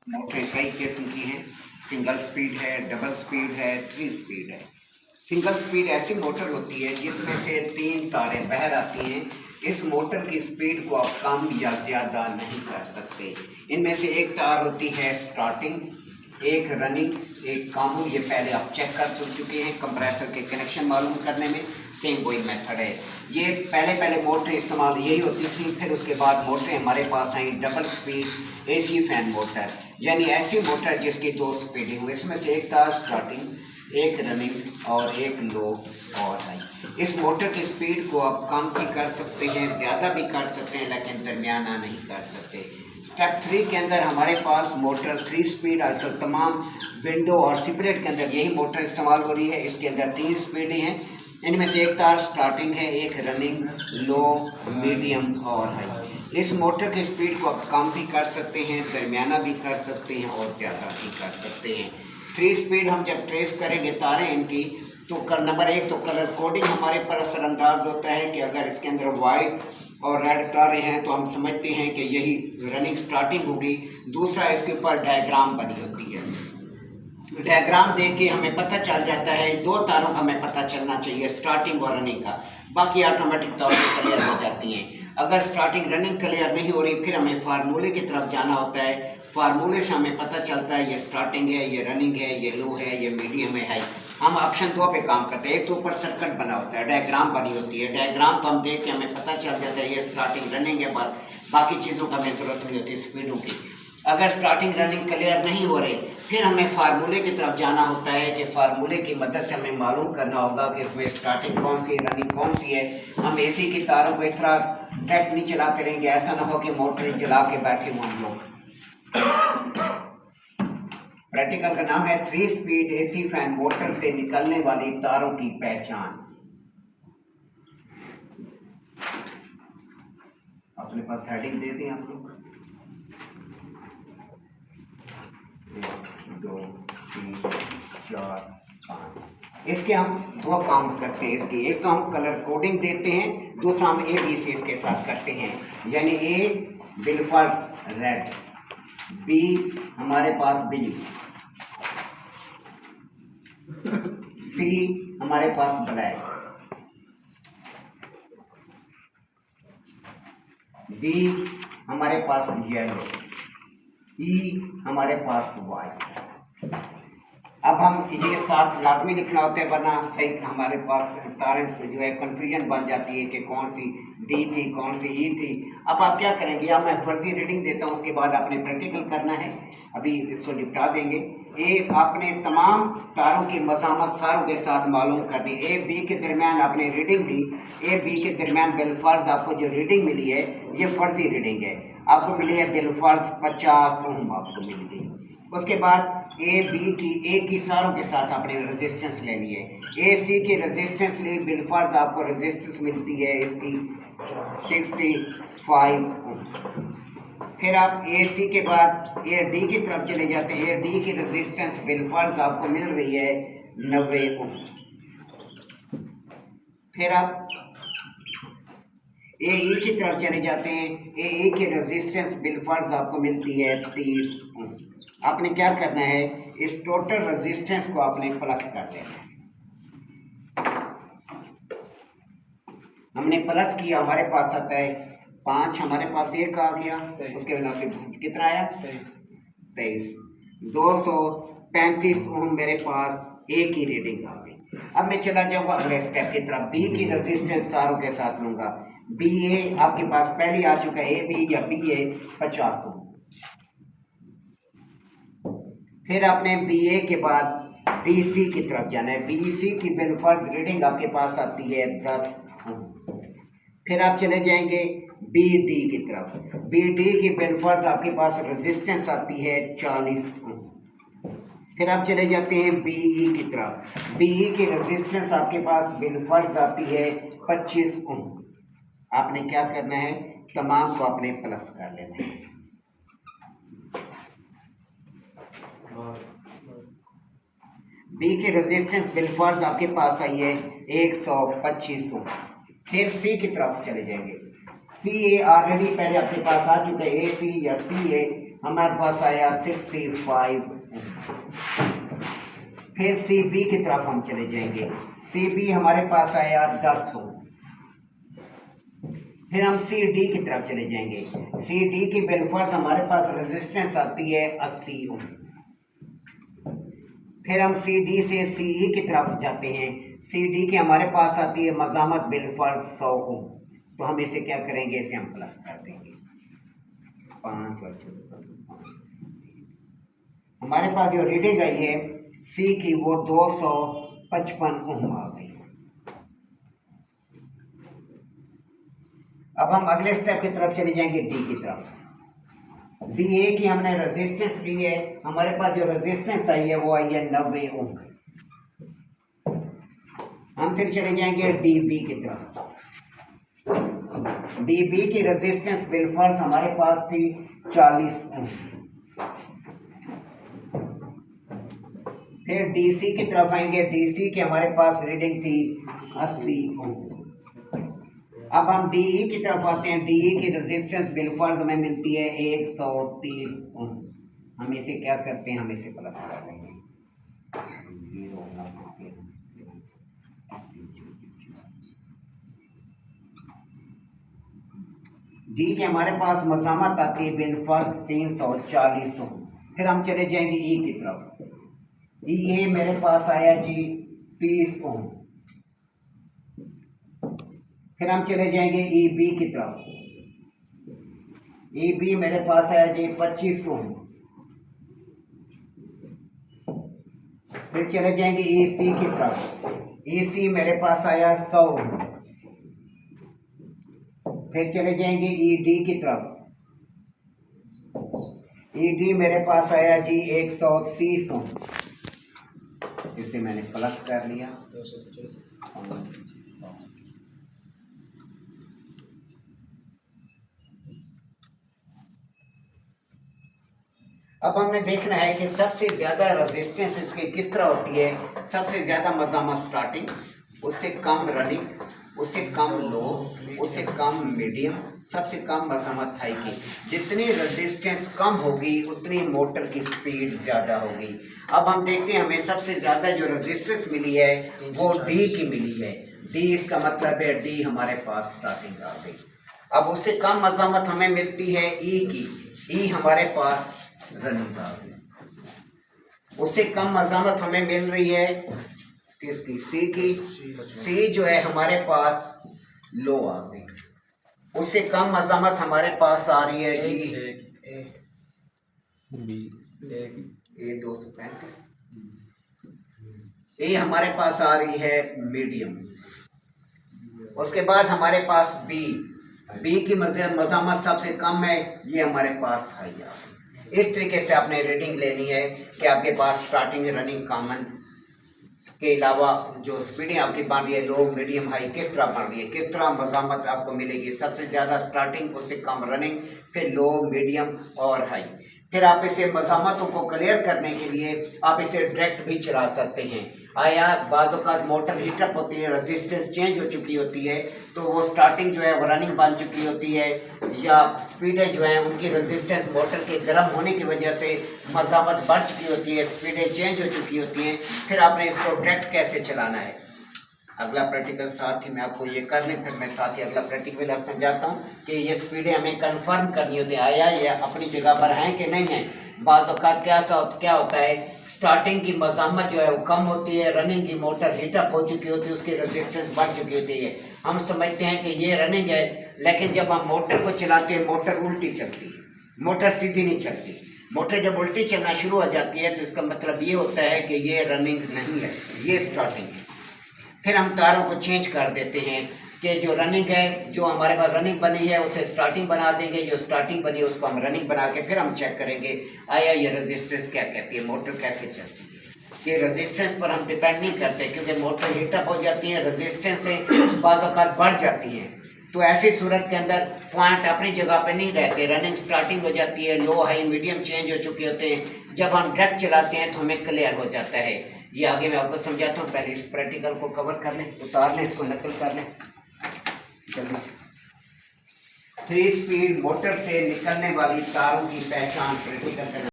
मोटरें कई किस्म की हैं। सिंगल स्पीड है, डबल स्पीड है, 3 स्पीड है। सिंगल स्पीड ऐसी मोटर होती है जिसमें से 3 तारें बाहर आती हैं। इस मोटर की स्पीड को आप कम या ज़्यादा नहीं कर सकते। इनमें से एक तार होती है स्टार्टिंग, एक रनिंग, एक कॉमन। ये पहले आप चेक कर चुके हैं कंप्रेसर के कनेक्शन मालूम करने में। सेम वही मेथड है। ये पहले मोटर इस्तेमाल यही होती थी। फिर उसके बाद मोटरें हमारे पास आई double speed AC fan motor, यानी ऐसी मोटर जिसकी 2 स्पीडें हुई। इसमें से एक तार स्टार्टिंग, एक रनिंग और एक लो और हाई। इस मोटर की स्पीड को आप कम भी कर सकते हैं, ज़्यादा भी कर सकते हैं, लेकिन दरमियाना नहीं कर सकते। स्टेप 3 के अंदर हमारे पास मोटर 3 स्पीड, आजकल तमाम विंडो और सेपरेट के अंदर यही मोटर इस्तेमाल हो रही है। इसके अंदर 3 स्पीडें हैं। इनमें से एक तार स्टार्टिंग है, एक रनिंग, लो, मीडियम और हाई। इस मोटर की स्पीड को आप कम भी कर सकते हैं, दरमियाना भी कर सकते हैं और ज़्यादा भी कर सकते हैं। 3 स्पीड हम जब ट्रेस करेंगे तारें इनकी, तो नंबर 1 तो कलर कोडिंग हमारे पर असरअंदाज होता है कि अगर इसके अंदर वाइट और रेड तारे हैं तो हम समझते हैं कि यही रनिंग स्टार्टिंग होगी। दूसरा, इसके ऊपर डायग्राम बनी होती है। डायग्राम देख के हमें पता चल जाता है, 2 तारों का हमें पता चलना चाहिए, स्टार्टिंग और रनिंग का। बाकी ऑटोमेटिक तौर पर क्लियर हो जाती हैं। अगर स्टार्टिंग रनिंग क्लियर नहीं हो रही, फिर हमें फार्मूले की तरफ जाना होता है। फार्मूले से हमें पता चलता है ये स्टार्टिंग है, ये रनिंग है, ये लो है, ये मीडियम है, हाई। हम ऑप्शन 2 पे काम करते हैं। एक तो ऊपर सर्किट बना होता है, डायग्राम बनी होती है। डायग्राम को हम देख के हमें पता चल जाता है ये स्टार्टिंग रनिंग है। बाकी चीज़ों का हमें ज़रूरत नहीं होती, स्पीडों की। अगर स्टार्टिंग रनिंग क्लियर नहीं हो रही, फिर हमें फार्मूले की तरफ जाना होता है कि फार्मूले की मदद से हमें मालूम करना होगा कि इसमें स्टार्टिंग कौन सी, रनिंग कौन सी है। हम एसी की तारों को इस तरह डायरेक्ट नहीं चलाते रहेंगे, ऐसा ना हो कि मोटर जला के बैठे हों हम लोग। प्रैक्टिकल का नाम है 3 स्पीड एसी फैन मोटर से निकलने वाली तारों की पहचान। अपने पास हेडिंग दे दें आप लोग। 1 2 3 4 5। इसके हम 2 काम करते हैं। इसकी एक तो हम कलर कोडिंग देते हैं, दूसरा हम ABC इसके साथ करते हैं। यानी A बिल्कुल रेड, B हमारे पास ब्लू, C हमारे पास ब्लैक, D हमारे पास येलो, E हमारे पास वाइट। अब हम ये साथ लाजमी लिखना होता है, वरना सही हमारे पास तारें जो है कन्फ्यूजन बन जाती है कि कौन सी डी थी, कौन सी ई थी। अब आप क्या करेंगे, या मैं फर्जी रीडिंग देता हूँ, उसके बाद आपने प्रैक्टिकल करना है। अभी इसको निपटा देंगे। आपने तमाम तारों की मज़ामत सारों के साथ मालूम करनी। ए बी के दरमियान आपने रीडिंग ली। ए बी के दरमियान बिलफर्ज आपको जो रीडिंग मिली है, ये फर्जी रीडिंग है। आपको मिली है बिलफर्ज 50 ओम आपको मिल गई। उसके बाद ए बी की, ए की सारों के साथ आपने रेजिस्टेंस लेनी है। ए सी की रेजिस्टेंस ली, बिलफर्ज आपको रेजिस्टेंस मिलती है इसकी 65 ओम। फिर आप ए सी के बाद ए डी की तरफ चले जाते हैं। ए डी की रेजिस्टेंस बिलफर्ज आपको मिल रही है 90 ओम। फिर आप ए ई की तरफ चले जाते हैं। ए ई की रेजिस्टेंस बिलफर्ज आपको मिलती है 30 ओम। आपने क्या करना है, इस टोटल रेजिस्टेंस को आपने प्लस कर देना है। हमने प्लस किया, हमारे पास आता है 5, हमारे पास 1 आ गया, उसके बिना कितना आया 23। 235 ओम मेरे पास एक ही रीडिंग आ गई। अब मैं चला जाऊंगा अगले स्टेप की तरफ। बी की रेजिस्टेंस सारों के साथ लूंगा। बी ए आपके पास पहले आ चुका है, ए बी या बी ए 50 ओम। फिर आपने बी ए के बाद बी सी की तरफ जाना है। बी सी की बिलफर्ज रीडिंग आपके पास आती है 10 ओम। फिर आप चले जाएंगे बी डी की तरफ। बी डी की बिलफर्ज आपके पास रेजिस्टेंस आती है 40 ओम। फिर आप चले जाते हैं बी ई की तरफ। बी ई की रेजिस्टेंस आपके पास बिलफर्ज आती है 25 ओम। आपने क्या करना है, तमाम को आपने प्लस कर लेना है। बी की रेजिस्टेंस बिलफर्ज आपके पास आई है 125 ओम। फिर सी की तरफ चले जाएंगे। सी ए ऑलरेडी पहले आपके पास आ चुका है, ए सी या सी ए हमारे पास आया 65 ओम। फिर सी बी की तरफ हम चले जाएंगे, सी बी हमारे पास आया 10 ओम। फिर हम सी डी की तरफ चले जाएंगे, सी डी की बिलफर्ज हमारे पास रेजिस्टेंस आती है 80 ओम। फिर हम सी डी से सी ई की तरफ जाते हैं, सी डी की हमारे पास आती है मजामत बिलफर्ज 100 ओम। तो हम इसे क्या करेंगे, इसे हम प्लस कर देंगे 5 और 5। हमारे पास जो रीडिंग आई है सी की वो 255 ओम आ गई। अब हम अगले स्टेप की तरफ चले जाएंगे, डी की तरफ। डी ए की हमने रेजिस्टेंस ली है, हमारे पास जो रेजिस्टेंस आई है वो आई है 90 ओम। हम फिर चले जाएंगे डी बी की तरफ। डी बी की रेजिस्टेंस बिलफर्ज हमारे पास थी 40 ओम। फिर डीसी की तरफ आएंगे, डीसी की हमारे पास रीडिंग थी 80 ओम। अब हम डीई की तरफ आते हैं, डीई की रेजिस्टेंस बिलफर्ज हमें मिलती है 130 ओम। हम इसे क्या करते हैं, हम इसे प्लस कर देंगे। डी के हमारे पास मसामत आती है बिलफर्ज 340 ओम। फिर हम चले जाएंगे ई की तरफ, ई ए मेरे पास आया जी 30 ओम। फिर हम चले जाएंगे ई बी की तरफ, ई बी मेरे पास आया जी 25 ओम। फिर चले जाएंगे ई सी की तरफ, ई सी मेरे पास आया 100 ओम। फिर चले जाएंगे ई डी की तरफ, ई डी मेरे पास आया जी 130 ओम। इसे मैंने प्लस कर लिया। अब हमने देखना है कि सबसे ज्यादा रेजिस्टेंस इसकी किस तरह होती है। सबसे ज्यादा मजामत स्टार्टिंग, उससे कम रनिंग, उससे कम लो, उससे कम मीडियम, सबसे कम मजामत हाई की। जितनी रेजिस्टेंस कम होगी उतनी मोटर की स्पीड ज़्यादा होगी। अब हम देखते हैं हमें सबसे ज़्यादा जो रेजिस्टेंस मिली है वो डी की मिली है। डी इसका मतलब है डी हमारे पास स्टार्टिंग आ गई। अब उससे कम मजामत हमें मिलती है ई की, ई हमारे पास रनिंग आ गई। उससे कम मजामत हमें मिल रही है किसकी, सी की, सी जो है हमारे पास लो आ गई। उससे कम मजामत हमारे पास आ रही है जी ए 235, ए हमारे पास आ रही है मीडियम। उसके बाद हमारे पास बी, बी की मजामत सबसे कम है, ये हमारे पास हाई आ गई। इस तरीके से आपने रीडिंग लेनी है कि आपके पास स्टार्टिंग रनिंग कॉमन के अलावा जो स्पीडें आपकी बन रही है लो मीडियम हाई किस तरह बन रही है, किस तरह मजामत आपको मिलेगी। सबसे ज़्यादा स्टार्टिंग, उससे कम रनिंग, फिर लो मीडियम और हाई। फिर आप इसे मजामतों को क्लियर करने के लिए आप इसे डायरेक्ट भी चला सकते हैं। आया बाद वक़्त मोटर हीटअप होती है, रेजिस्टेंस चेंज हो चुकी होती है, तो वो स्टार्टिंग जो है वो रनिंग बन चुकी होती है, या स्पीडें जो हैं उनकी रेजिस्टेंस मोटर के गर्म होने की वजह से मजामत बढ़ चुकी होती है, स्पीडें चेंज हो चुकी होती हैं। फिर आपने इसको डायरेक्ट कैसे चलाना है, अगला प्रैक्टिकल साथ ही मैं आपको ये कर लें, फिर मैं साथ ही अगला प्रैक्टिकल आप समझाता हूँ कि ये स्पीडें हमें कंफर्म करनी होती है, आया ये अपनी जगह पर हैं कि नहीं है। बाद औक़ात क्या होता है, स्टार्टिंग की मजामत जो है वो कम होती है, रनिंग की मोटर हीटअप हो चुकी होती है, उसकी रेजिस्टेंस बढ़ चुकी होती है। हम समझते हैं कि ये रनिंग है, लेकिन जब हम मोटर को चलाते हैं मोटर उल्टी चलती है, मोटर सीधी नहीं चलती। मोटर जब उल्टी चलना शुरू हो जाती है तो इसका मतलब ये होता है कि ये रनिंग नहीं है, ये स्टार्टिंग है। फिर हम तारों को चेंज कर देते हैं कि जो रनिंग है, जो हमारे पास रनिंग बनी है उसे स्टार्टिंग बना देंगे, जो स्टार्टिंग बनी है उसको हम रनिंग बना के फिर हम चेक करेंगे आया ये रेजिस्टेंस क्या कहती है, मोटर कैसे चलती है। ये रेजिस्टेंस पर हम डिपेंड नहीं करते, क्योंकि मोटर हीटअप हो जाती है, रेजिस्टेंस से बाद औक़ात बढ़ जाती है। तो ऐसी सूरत के अंदर पॉइंट अपनी जगह पे नहीं रहते, रनिंग स्टार्टिंग हो जाती है, लो हाई मीडियम चेंज हो चुके होते हैं। जब हम डायरेक्ट चलाते हैं तो हमें क्लियर हो जाता है। ये आगे मैं आपको समझाता हूँ, पहले इस प्रैक्टिकल को कवर कर लें, उतार लें, इसको नकल कर लें जल्दी। 3 स्पीड मोटर से निकलने वाली तारों की पहचान प्रैक्टिकल